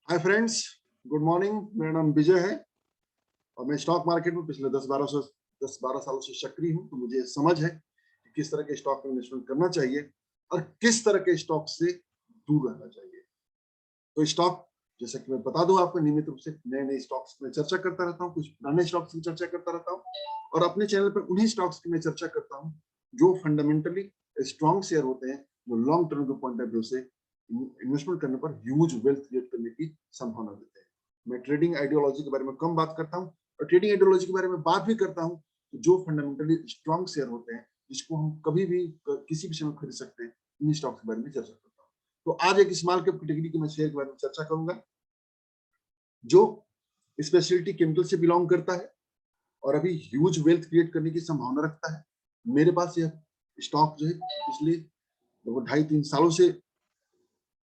Hi friends, good morning. मेरा नाम विजय है और मैं स्टॉक मार्केट में पिछले 10-12 सालों से सक्रिय हूं। तो मुझे समझ है कि किस तरह के स्टॉक में इन्वेस्टमेंट करना चाहिए और किस तरह के स्टॉक से दूर रहना चाहिए। तो स्टॉक, जैसा कि मैं बता दूं आपको, नियमित रूप से नए नए स्टॉक्स में चर्चा करता रहता हूँ, कुछ पुराने स्टॉक्स की चर्चा करता रहता हूँ और अपने चैनल पर उन्हीं स्टॉक्स की मैं चर्चा करता हूँ जो फंडामेंटली स्ट्रॉन्ग शेयर होते हैं, जो लॉन्ग टर्म के पॉइंट ऑफ व्यू से इन्वेस्टमेंट करने पर ह्यूज वेल्थ क्रिएट करने की संभावना देते हैं। मैं ट्रेडिंग आइडियोलॉजी के बारे में कम बात करता हूँ और ट्रेडिंग आइडियोलॉजी के बारे में बात भी करता हूँ जो फंडामेंटली स्ट्रॉन्ग शेयर होते हैं, जिसको हम कभी भी किसी भी समय खरीद सकते हैं। इन स्टॉक्स के बारे में चर्चा करता हूँ। तो आज एक स्मॉल कैप कैटेगरी के मैं शेयर के बारे में चर्चा करूंगा जो स्पेशलिटी केमिकल से बिलोंग करता है और अभी ह्यूज वेल्थ क्रिएट करने की संभावना रखता है। मेरे पास यह स्टॉक जो है पिछले 2.5-3 सालों से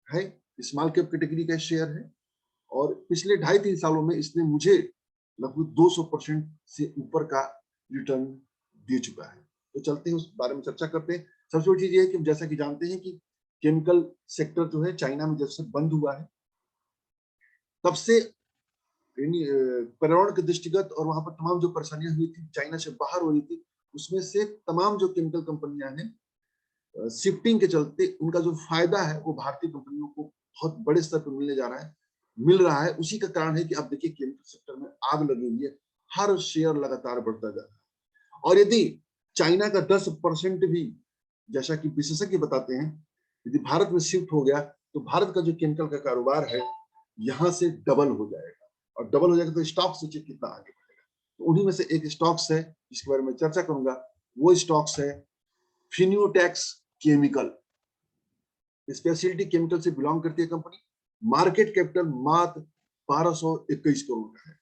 है, स्मॉल कैप कैटेगरी का शेयर है और पिछले 2.5-3 सालों में इसने मुझे लगभग 200% से ऊपर का रिटर्न दे चुका है। तो चलते हैं उस बारे में चर्चा करते हैं। सबसे बड़ी चीज ये है कि जैसा कि जानते हैं कि केमिकल सेक्टर जो है चाइना में जब से बंद हुआ है तब से पर्यावरण के दृष्टिगत और वहां पर तमाम जो परेशानियां हुई थी, चाइना से बाहर हो रही थी, उसमें से तमाम जो केमिकल कंपनियां हैं, शिफ्टिंग के चलते उनका जो फायदा है वो भारतीय कंपनियों को बहुत बड़े स्तर पर मिल रहा है। उसी का कारण है कि अब देखिए केमिकल सेक्टर में आग लगी हुई है, हर शेयर लगातार बढ़ता जा रहा है और यदि चाइना का 10% भी, जैसा कि विशेषज्ञ बताते हैं, यदि भारत में शिफ्ट हो गया तो भारत का जो केमिकल का कारोबार है यहाँ से डबल हो जाएगा और डबल हो जाएगा तो स्टॉक सोचिए कितना आगे बढ़ेगा। तो उन्हीं में से एक स्टॉक्स है जिसके बारे में चर्चा करूंगा। वो स्टॉक्स है फिनियोटेक्स केमिकल। स्पेशलिटी केमिकल से बिलोंग करती है कंपनी। मार्केट कैपिटल मात्र 1221 करोड़ का है।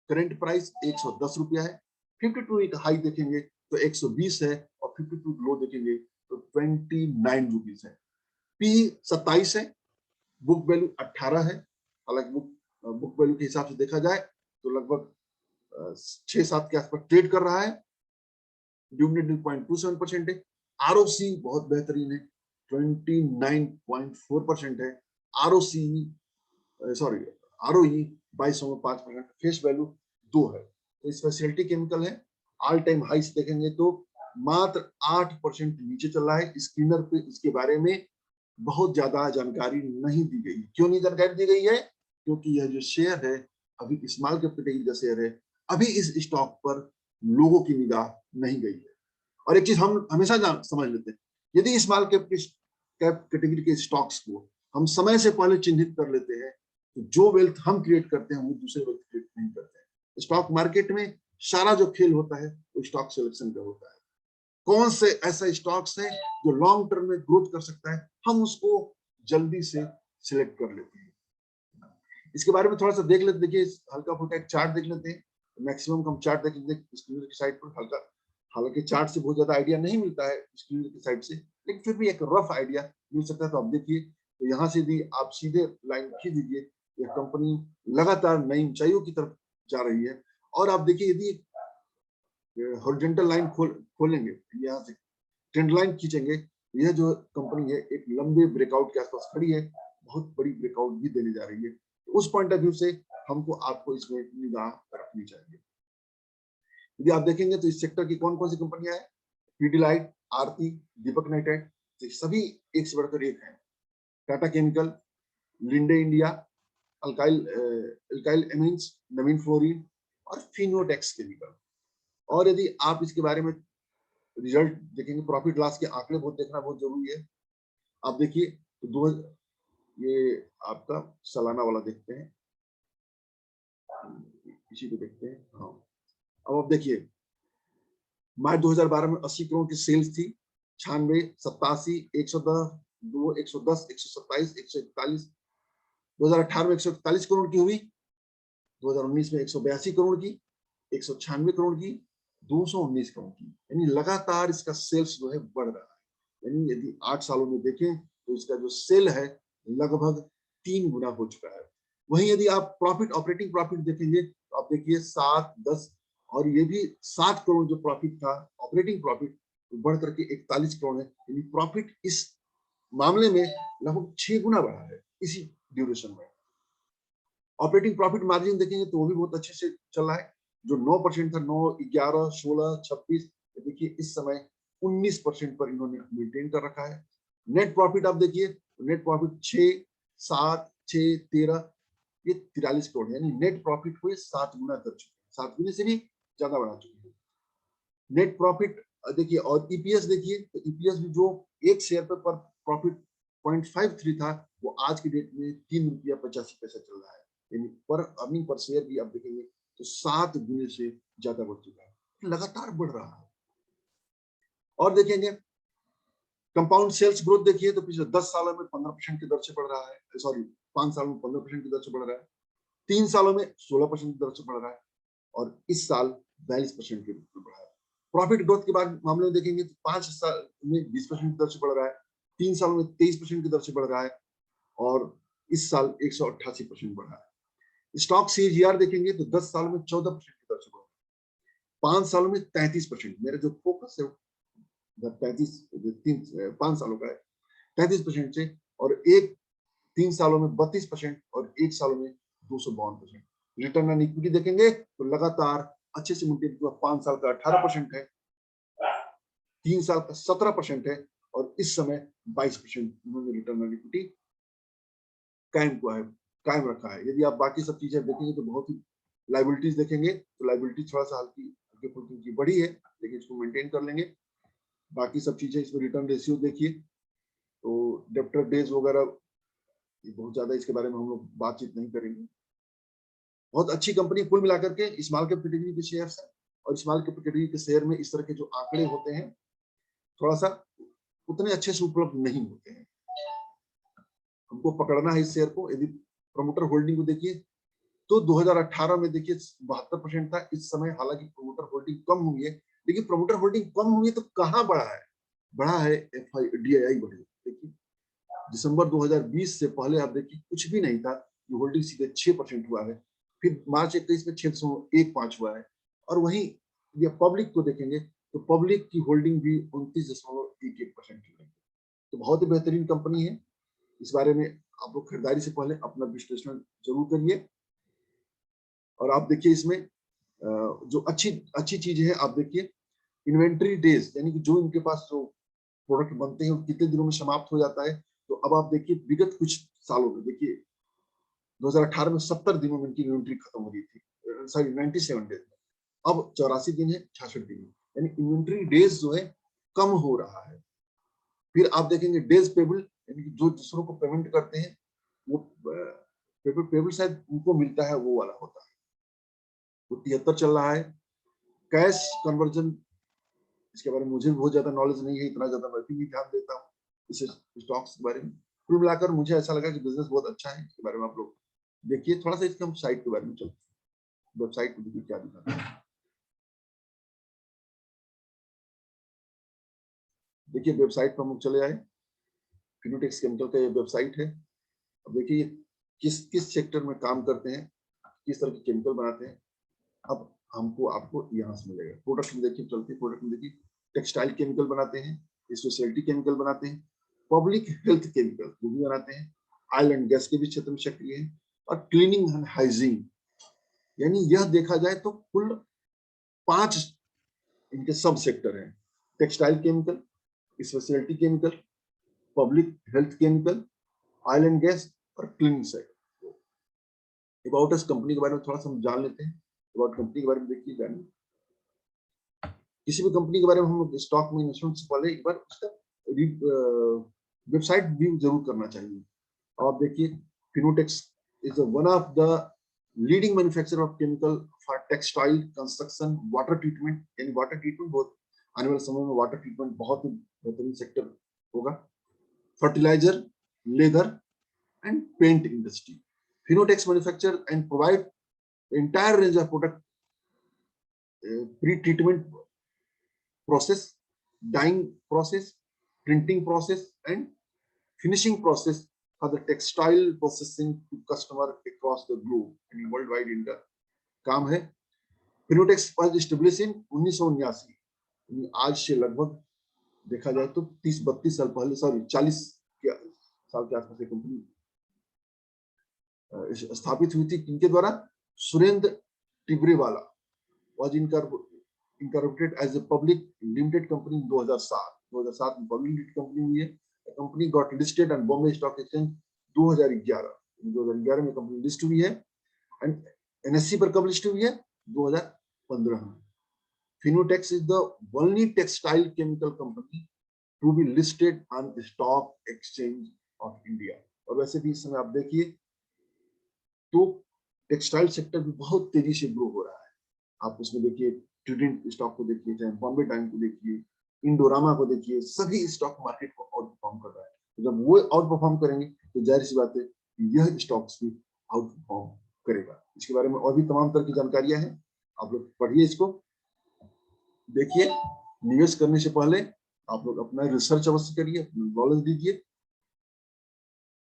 करंट प्राइस 110 रुपया है। 52 एक हाई देखेंगे तो 120 है और 52 लो देखेंगे तो 29 रुपीज है। पी 27 है। बुक वैल्यू 18 है। हालांकि बुक वैल्यू के हिसाब से देखा जाए तो लगभग 6-7 के आसपास ट्रेड कर रहा है। डिविडेंड 0.27% है। आरओसी बहुत बेहतरीन है, 29.4% है। ROC sorry ROE 22.5%। Face value 2 है। तो स्पेशलिटी केमिकल है। ऑल टाइम हाइस देखेंगे तो मात्र 8% नीचे चल रहा है। स्क्रीनर पे इसके बारे में बहुत ज्यादा जानकारी नहीं दी गई। क्यों नहीं जानकारी दी गई है? क्योंकि यह जो शेयर है अभी स्मॉल कैप कैटेगरी का शेयर है, अभी इस स्टॉक पर लोगों की निगाह नहीं गई है। और एक चीज हम हमेशा समझ लेते हैं, यदि स्मॉल कैप कैटेगरी के स्टॉक्स को हम समय से पहले चिन्हित कर लेते हैं तो जो वेल्थ हम क्रिएट करते हैं वो दूसरे वेल्थ क्रिएट नहीं करते हैं। स्टॉक मार्केट में सारा जो खेल होता है वो स्टॉक सिलेक्शन का होता है। कौन से ऐसा स्टॉक्स है जो लॉन्ग टर्म में ग्रोथ कर सकता है, हम उसको जल्दी से सिलेक्ट कर लेते हैं। इसके बारे में थोड़ा सा देख लेते, देखिए हल्का फुल्का एक चार्ट देख लेते हैं। मैक्सिमम हम चार्ट देखेंगे स्क्रीन की साइड पर हल्का, हालांकि चार्ट से बहुत ज्यादा आइडिया नहीं मिलता है स्क्रीन की साइड से, लेकिन फिर भी एक रफ आइडिया मिल सकता है। तो आप देखिए, तो यहाँ से भी आप सीधे लाइन खींच दीजिए, यह कंपनी लगातार नई ऊंचाइयों की तरफ जा रही है। और आप देखिए यदि हॉरिजॉन्टल लाइन खोलेंगे, यहाँ से ट्रेंड लाइन खींचेंगे, यह जो कंपनी है एक लंबे ब्रेकआउट के आसपास खड़ी है, बहुत बड़ी ब्रेकआउट भी देने जा रही है। तो उस पॉइंट ऑफ व्यू से हमको आपको इसमें निगाह रखनी चाहिए। यदि आप देखेंगे तो इस सेक्टर की कौन कौन सी कंपनियां हैं, पीडीलाइट, आरती, दीपक नाइट्राइट, तो सभी एक से बढ़कर एक है। Tata chemical, Linde India, Alkyl Amines, Navin fluorine और फिनोटेक्स केमिकल। और यदि आप इसके बारे में रिजल्ट देखेंगे, प्रॉफिट लॉस के आंकड़े बहुत देखना बहुत जरूरी है। आप देखिए तो ये आपका सालाना वाला देखते हैं, इसी को देखते हैं। हाँ, अब आप देखिए मार्च 2012 में 80 करोड़ की सेल्स थी। 96, 87, 110, 2, 110, 127, 141। 2018 में 141 करोड़ की हुई। 2019 में 182 करोड़ की, 196 करोड़ की, 219 करोड़ की। यानी लगातार इसका सेल्स जो है बढ़ रहा है। यानी यदि 8 सालों में देखें तो इसका जो सेल है लगभग 3 गुना हो चुका है। वहीं यदि आप प्रॉफिट, ऑपरेटिंग प्रॉफिट देखेंगे तो आप देखिए 7, 10 और ये भी 7 करोड़ जो प्रॉफिट था, ऑपरेटिंग प्रॉफिट बढ़ करके 41 करोड़ है। यानी प्रॉफिट इस मामले में लगभग 6 गुना बढ़ा है इसी ड्यूरेशन में। ऑपरेटिंग प्रॉफिट मार्जिन देखेंगे तो वो भी बहुत अच्छे से चल रहा है, जो 9% था, 9, 11, 16, 26, देखिए इस समय 19% पर इन्होंने मेंटेन कर रखा है। नेट प्रॉफिट आप देखिए, नेट प्रॉफिट 6, 7, 6, 13, ये 43 करोड़, यानी नेट प्रॉफिट को 7 गुना कर चुके हैं, 7 गुने से भी ज्यादा बढ़ा चुके हैं नेट प्रॉफिट। देखिए और ईपीएस देखिए, तो ईपीएस भी जो एक शेयर पर प्रॉफिट 0.53 था, वो आज की डेट में 3 रुपया 85 पैसा चल रहा है, यानी पर अर्निंग पर शेयर भी आप देखेंगे तो 7 गुने से ज्यादा बढ़ चुका है, लगातार बढ़ रहा है। और देखेंगे कंपाउंड सेल्स ग्रोथ देखिए, तो पिछले 10 सालों में 15% की दर से बढ़ रहा है, सॉरी 5 सालों में 15% की दर से बढ़ रहा है, 3 सालों में 16% की दर से बढ़ रहा है, और इस साल 42% की दर से बढ़ रहा है। प्रॉफिट ग्रोथ के बाद मामले में देखेंगे तो 5 साल में 20% की दर से बढ़ रहा है, 3 सालों में 23% की दर से बढ़ रहा है, और इस साल 188% बढ़ रहा है। स्टॉक सीजीआर देखेंगे तो 10 सालों में 14% की दर से बढ़ रहा है, 5 सालों में 33%। मेरा जो फोकस है 5 सालों का है 33% से, और 3 सालों में 32%, और 1 सालों में 252%। रिटर्न ऑन इक्विटी देखेंगे तो लगातार अच्छे से मेंटेन हुआ, 5 साल का 18% है, 3 साल का 17% है, और इस समय 22% उन्होंने रिटर्न ऑन इक्विटी कायम रखा है। यदि आप बाकी सब चीजें देखेंगे तो बहुत ही, लाइबिलिटीज देखेंगे तो लाइबिलिटी थोड़ा सा हल्की फुल्की बढ़ी है, लेकिन इसको मेंटेन कर लेंगे। बाकी सब चीजें इसमें रिटर्न रेशियो देखिए, तो डेब्टर डेज वगैरह बहुत ज्यादा इसके बारे में हम लोग बातचीत नहीं करेंगे। बहुत अच्छी कंपनी कुल मिलाकर के स्मॉल कैप कैटेगरी के शेयर है, और स्मॉल कैप कैटेगरी के शेयर में इस तरह के जो आंकड़े होते हैं थोड़ा सा उतने अच्छे से उपलब्ध नहीं होते हैं। हमको पकड़ना है इस शेयर को। यदि प्रमोटर होल्डिंग को देखिए तो 2018 में देखिए 72% था, इस समय हालांकि प्रमोटर होल्डिंग कम हुई है, लेकिन प्रमोटर होल्डिंग कम हुई है तो कहाँ बढ़ा है? बढ़ा है DII बढ़ी। देखिए दिसंबर 2020 से पहले आप देखिए कुछ भी नहीं था, ये होल्डिंग सीधे 6% हुआ है, फिर मार्च 21 में 6.15 हुआ है, और वहीं ये पब्लिक को देखेंगे तो पब्लिक की होल्डिंग भी 29.11% है। तो बहुत ही बेहतरीन कंपनी है। इस बारे में आप लोग खरीदारी से पहले अपना विश्लेषण जरूर करिए। और आप देखिए इसमें जो अच्छी चीज है, आप देखिए इन्वेंट्री डेज, यानी कि जो इनके पास जो प्रोडक्ट बनते हैं वो कितने दिनों में समाप्त हो जाता है। तो अब आप देखिए विगत कुछ सालों में देखिए 2018 में 70 दिनों में इनकी इन्वेंट्री खत्म हो रही थी, सॉरी 97 डेज में, अब 84 दिन है, 66 दिन है, यानी इन्वेंट्री डेज जो है कम हो रहा है। फिर आप देखेंगे डेज पेबल, यानी कि जो दूसरों को पेमेंट करते हैं वो पेबल शायद उनको मिलता है वो वाला होता है, वो 73 चल रहा है। कैश कन्वर्जन, इसके बारे में मुझे बहुत ज्यादा नॉलेज नहीं है, इतना ज्यादा मैं भी नहीं ध्यान देता हूँ इस स्टॉक्स के बारे में। कुल मिलाकर मुझे ऐसा लगा कि बिजनेस बहुत अच्छा है। इसके बारे में आप लोग देखिए, थोड़ा सा इसके हम साइट के बारे में चलते हैं। वेबसाइट को देखिए क्या दिखाता है। देखिए वेबसाइट पर हम लोग चले आए, फिनोटेक्स केमिकल का ये वेबसाइट है। अब देखिए किस सेक्टर में काम करते हैं, किस तरह के केमिकल बनाते हैं, अब हमको आपको यहाँ से मिलेगा। प्रोडक्ट में देखिए, चलते प्रोडक्ट में देखिए, टेक्सटाइल केमिकल बनाते हैं, स्पेशलिटी केमिकल बनाते हैं, पब्लिक हेल्थ केमिकल वो भी बनाते हैं, ऑयल एंड गैस के भी क्षेत्र में सक्रिय है, और क्लीनिंग एंड हाइजीन, यानी यह देखा जाए तो कुल 5 इनके सब सेक्टर हैं। Textile chemical, specialty chemical, public health chemical, oil and gas, और cleaning sector. About us company के बारे में थोड़ा सा हम जान लेते हैं। अबाउट कंपनी के बारे में देखिए, जानिए। किसी भी कंपनी के बारे में हम लोग स्टॉक में इन्वेस्टमेंट से पहले एक बार उसका वेबसाइट व्यू जरूर करना चाहिए। आप देखिए Fineotex is one of the leading manufacturer of chemical for textile construction water treatment, यानी वाटर ट्रीटमेंट बहुत आने वाले समय में वाटर ट्रीटमेंट बहुत ही बेहतरीन सेक्टर होगा। Fertilizer, leather and paint industry. Fineotex manufacture and provide entire range of product, pre-treatment process, dyeing process, printing process, and finishing process for the textile processing to customer across the globe and worldwide in the काम है। Fineotex was established in 1979, आज से लगभग देखा जाए तो 30-32 साल पहले, सॉरी 40 साल के आसपास ये कंपनी स्थापित हुई थी किनके द्वारा? Surendra Tibrewala was incorporated as a public limited company in 2007 में public limited company हुई है। The company got listed on Bombay Stock Exchange 2011 में कंपनी लिस्ट हुई है। एंड NSE पर कब लिस्ट हुई है? 2015 में। Finotex is the only textile chemical company to be listed on the stock exchange of India। और वैसे भी इस समय आप देखिए तो टेक्सटाइल सेक्टर भी बहुत तेजी से ग्रो हो रहा है। आप उसमें देखिए ट्यूडेंट स्टॉक को देखिए, चाहे बॉम्बे टाइम को देखिए, इंडोरामा को देखिए, सभी स्टॉक मार्केट को आउट परफॉर्म कर रहा है। तो जब वो आउट परफॉर्म करेंगे तो जाहिर सी बात है यह स्टॉक्स भी आउट परफॉर्म करेगा। इसके बारे में और भी तमाम तरह की जानकारियां हैं, आप लोग पढ़िए, इसको देखिए। निवेश करने से पहले आप लोग अपना रिसर्च अवश्य करिए, नॉलेज दीजिए।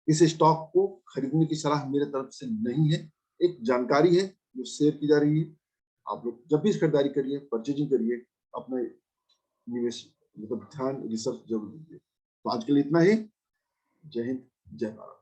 इस स्टॉक को खरीदने की सलाह मेरे तरफ से नहीं है, एक जानकारी है जो शेयर की जा रही है। आप लोग जब भी खरीदारी करिए, परचेजिंग करिए, अपना निवेश मतलब ध्यान रिसर्च जरूर दीजिए। तो आज के लिए इतना ही। जय हिंद, जय भारत।